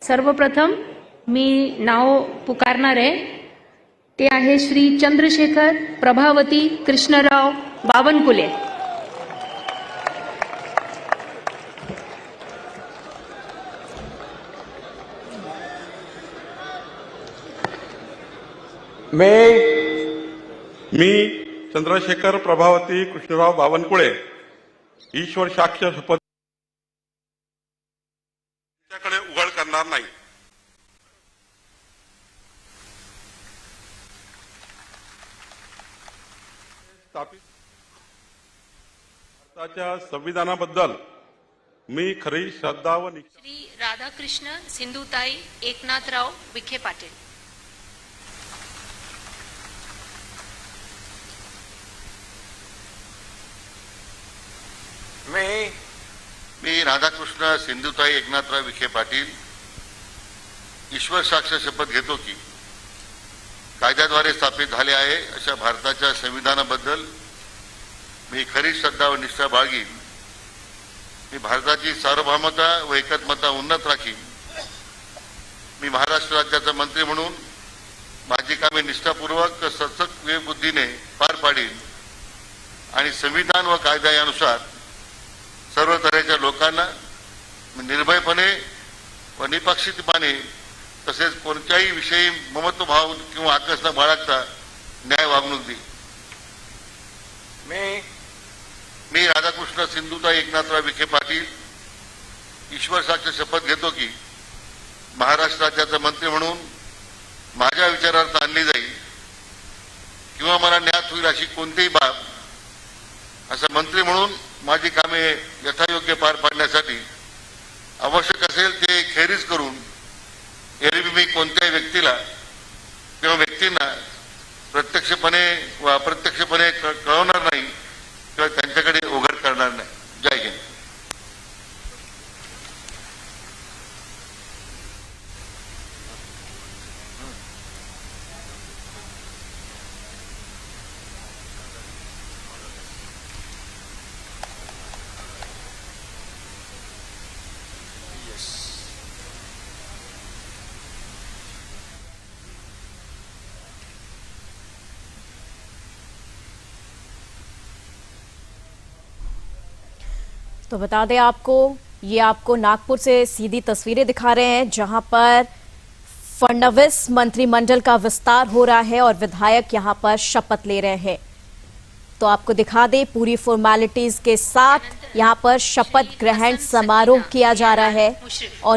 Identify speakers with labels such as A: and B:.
A: सर्वप्रथम मी नाव पुकारणार आहे ते आहे श्री चंद्रशेखर प्रभावती कृष्णराव बावनकुले।
B: मी चंद्रशेखर प्रभावती कृष्णराव बावनकुळे ईश्वर साक्ष शपथ त्याच्याकडे उघड करणार नाही। स्थापित भारताच्या संविधानाबद्दल मी खरी श्रद्धा व निष्ठा
A: श्री राधाकृष्ण सिंधुताई एकनाथराव विखे पाटील।
C: मी राधाकृष्ण सिंधुताई एकनाथराव विखे पाटील ईश्वर साक्ष शपथ घेतो की कायद्याद्वारे स्थापित झाले आहे अशा भारताच्या संविधानाबद्दल मी खरी श्रद्धा व निष्ठा बाळगीन। मी भारताची सार्वभौमता व एकात्मता उन्नत राखीन। मी महाराष्ट्र राज्याचा मंत्री म्हणून माझी कामे निष्ठापूर्वक सचक विवेकबुद्धीने पार पाडीन आणि संविधान व कायद्यानुसार सर्व तऱ्हेच्या लोकांना निर्भयपणे व निपक्षपातीपणे तसेच कोणत्याही विषयी ममत्वभाव किंवा आकस न बाळगता न्याय वागणूक देईन। मी राधाकृष्ण सिंधुताई एकनाथराव विखे पाटील ईश्वर साक्ष शपथ घेतो की महाराष्ट्र राज्याचा मंत्री म्हणून माझ्या विचारार्थ आणली जाईल किंवा मला ज्ञात होईल अशी कोणतीही बाब असा मंत्री म्हणून माझी कामे यथायोग्य पार पाडण्यासाठी आवश्यक असेल ते खेरीज करून एरवी मी कोणत्याही व्यक्तीला किंवा व्यक्तींना प्रत्यक्षपणे व अप्रत्यक्षपणे कळवणार नाही किंवा त्यांच्याकडे उघड करणार नाही। जय हिंद।
D: तो बता दें आपको, ये आपको नागपुर से सीधी तस्वीरें दिखा रहे हैं जहां पर फडणवीस मंत्रिमंडल का विस्तार हो रहा है और विधायक यहां पर शपथ ले रहे हैं। तो आपको दिखा दें पूरी फॉर्मेलिटीज के साथ यहां पर शपथ ग्रहण समारोह किया जा रहा है और